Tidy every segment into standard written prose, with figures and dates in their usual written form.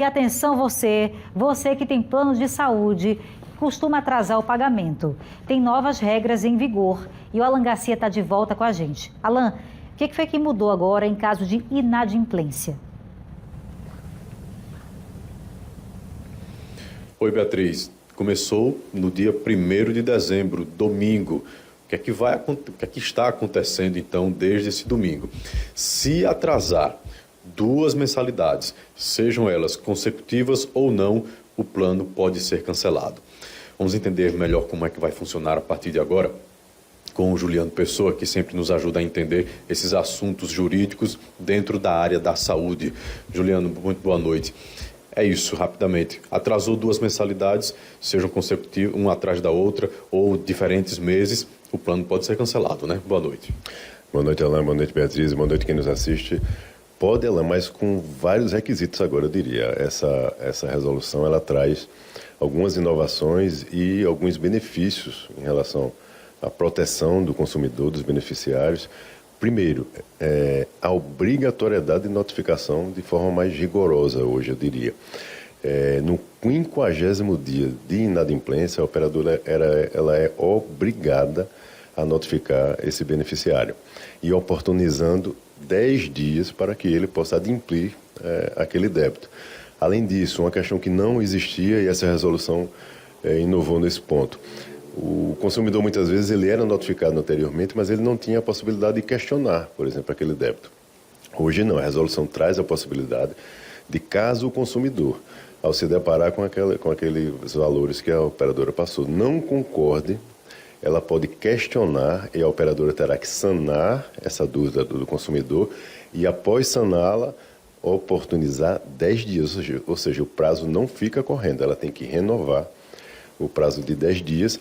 E atenção você que tem plano de saúde, costuma atrasar o pagamento. Tem novas regras em vigor e o Alan Garcia está de volta com a gente. Alan, o que foi que mudou agora em caso de inadimplência? Oi, Beatriz. Começou no dia 1º de dezembro, domingo. O que é que está acontecendo, então, desde esse domingo? Se atrasar 2 mensalidades, sejam elas consecutivas ou não, o plano pode ser cancelado. Vamos entender melhor como é que vai funcionar a partir de agora com o Juliano Pessoa, que sempre nos ajuda a entender esses assuntos jurídicos dentro da área da saúde. Juliano, muito boa noite. É isso, rapidamente. Atrasou 2 mensalidades, sejam consecutivas, uma atrás da outra, ou diferentes meses, o plano pode ser cancelado, né? Boa noite. Boa noite, Alan. Boa noite, Beatriz. Boa noite quem nos assiste. Pode, Alan, mas com vários requisitos agora, eu diria. Essa resolução, ela traz algumas inovações e alguns benefícios em relação à proteção do consumidor, dos beneficiários. Primeiro, a obrigatoriedade de notificação de forma mais rigorosa hoje, eu diria. No 50º dia de inadimplência, a operadora ela é obrigada a notificar esse beneficiário e oportunizando 10 dias para que ele possa adimplir aquele débito. Além disso, uma questão que não existia e essa resolução inovou nesse ponto. O consumidor, muitas vezes, ele era notificado anteriormente, mas ele não tinha a possibilidade de questionar, por exemplo, aquele débito. Hoje não, a resolução traz a possibilidade de, caso o consumidor, ao se deparar com aqueles valores que a operadora passou, não concorde, ela pode questionar e a operadora terá que sanar essa dúvida do consumidor e, após saná-la, oportunizar 10 dias, ou seja, o prazo não fica correndo, ela tem que renovar o prazo de 10 dias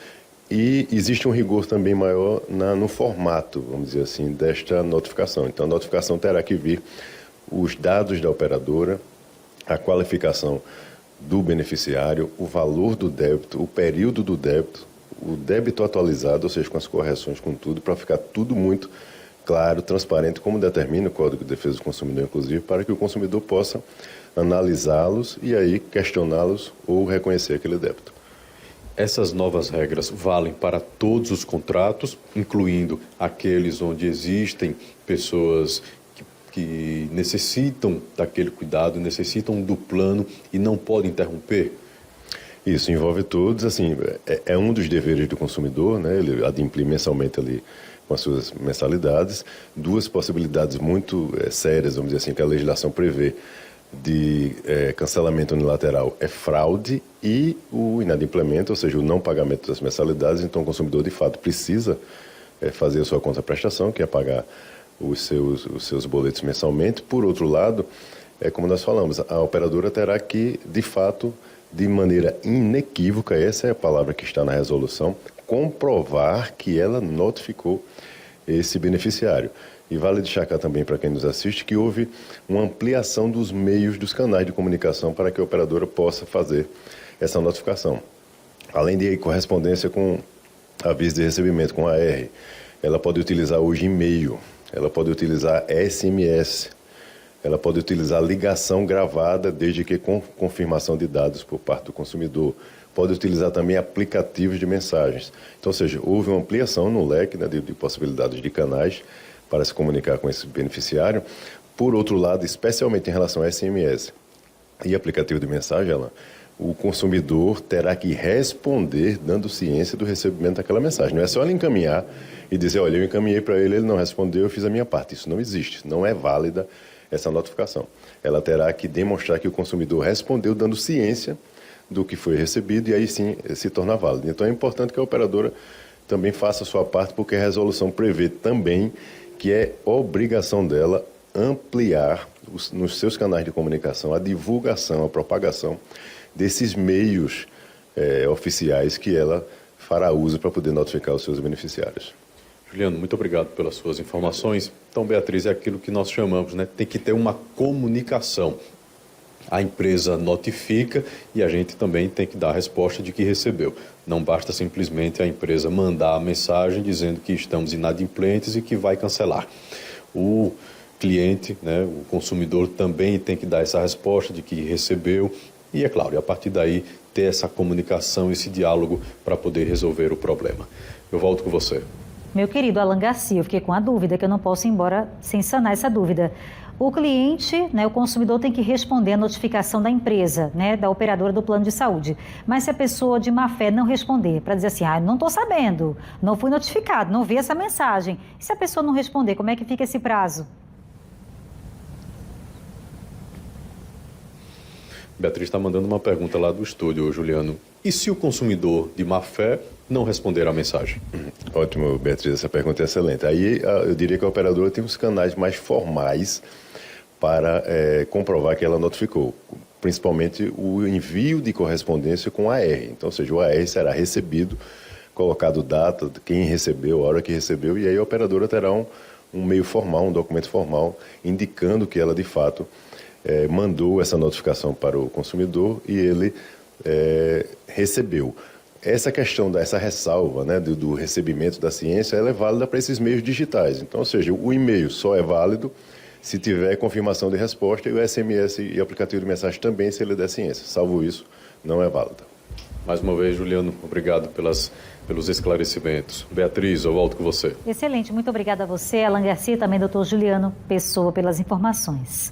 e existe um rigor também maior no formato, vamos dizer assim, desta notificação. Então, a notificação terá que vir os dados da operadora, a qualificação do beneficiário, o valor do débito, o período do débito, o débito atualizado, ou seja, com as correções, com tudo, para ficar tudo muito claro, transparente, como determina o Código de Defesa do Consumidor, inclusive, para que o consumidor possa analisá-los e aí questioná-los ou reconhecer aquele débito. Essas novas regras valem para todos os contratos, incluindo aqueles onde existem pessoas que necessitam daquele cuidado, necessitam do plano e não podem interromper? Isso envolve todos, assim, é um dos deveres do consumidor, né? Ele adimplir mensalmente ali com as suas mensalidades. 2 possibilidades muito sérias, vamos dizer assim, que a legislação prevê de cancelamento unilateral é fraude e o inadimplemento, ou seja, o não pagamento das mensalidades. Então, o consumidor, de fato, precisa fazer a sua contraprestação, que é pagar os seus boletos mensalmente. Por outro lado, como nós falamos, a operadora terá que, de fato, de maneira inequívoca, essa é a palavra que está na resolução, comprovar que ela notificou esse beneficiário. E vale destacar também para quem nos assiste que houve uma ampliação dos meios, dos canais de comunicação para que a operadora possa fazer essa notificação. Além de correspondência com aviso de recebimento, com AR, ela pode utilizar hoje e-mail, ela pode utilizar SMS, ela pode utilizar ligação gravada, desde que com confirmação de dados por parte do consumidor. Pode utilizar também aplicativos de mensagens. Então, ou seja, houve uma ampliação no leque, né, de possibilidades de canais para se comunicar com esse beneficiário. Por outro lado, especialmente em relação a SMS e aplicativo de mensagem, o consumidor terá que responder dando ciência do recebimento daquela mensagem. Não é só ele encaminhar e dizer, olha, eu encaminhei para ele, ele não respondeu, eu fiz a minha parte. Isso não existe, não é válida essa notificação. Ela terá que demonstrar que o consumidor respondeu dando ciência do que foi recebido e aí sim se torna válido. Então é importante que a operadora também faça a sua parte, porque a resolução prevê também que é obrigação dela ampliar nos seus canais de comunicação a divulgação, a propagação desses meios oficiais que ela fará uso para poder notificar os seus beneficiários. Juliano, muito obrigado pelas suas informações. Então, Beatriz, é aquilo que nós chamamos, né? Tem que ter uma comunicação. A empresa notifica e a gente também tem que dar a resposta de que recebeu. Não basta simplesmente a empresa mandar a mensagem dizendo que estamos inadimplentes e que vai cancelar. cliente, né, o consumidor também tem que dar essa resposta de que recebeu e, é claro, a partir daí ter essa comunicação, esse diálogo para poder resolver o problema. Eu volto com você. Meu querido Alan Garcia, eu fiquei com a dúvida, que eu não posso ir embora sem sanar essa dúvida. O cliente, né, o consumidor tem que responder a notificação da empresa, né, da operadora do plano de saúde. Mas se a pessoa de má fé não responder, para dizer assim, não estou sabendo, não fui notificado, não vi essa mensagem. E se a pessoa não responder, como é que fica esse prazo? Beatriz está mandando uma pergunta lá do estúdio, Juliano. E se o consumidor de má fé não responder a mensagem? Ótimo, Beatriz, essa pergunta é excelente. Aí eu diria que a operadora tem os canais mais formais para comprovar que ela notificou, principalmente o envio de correspondência com AR. Então, ou seja, o AR será recebido, colocado data, de quem recebeu, a hora que recebeu, e aí a operadora terá um meio formal, um documento formal, indicando que ela, de fato, mandou essa notificação para o consumidor e ele recebeu. Essa questão dessa ressalva, né, do recebimento da ciência, ela é válida para esses meios digitais. Então, ou seja, o e-mail só é válido se tiver confirmação de resposta e o SMS e aplicativo de mensagem também, se ele der ciência. Salvo isso, não é válido. Mais uma vez, Juliano, obrigado pelos esclarecimentos. Beatriz, eu volto com você. Excelente, muito obrigada a você, Alan Garcia, e também doutor Juliano Pessoa, pelas informações.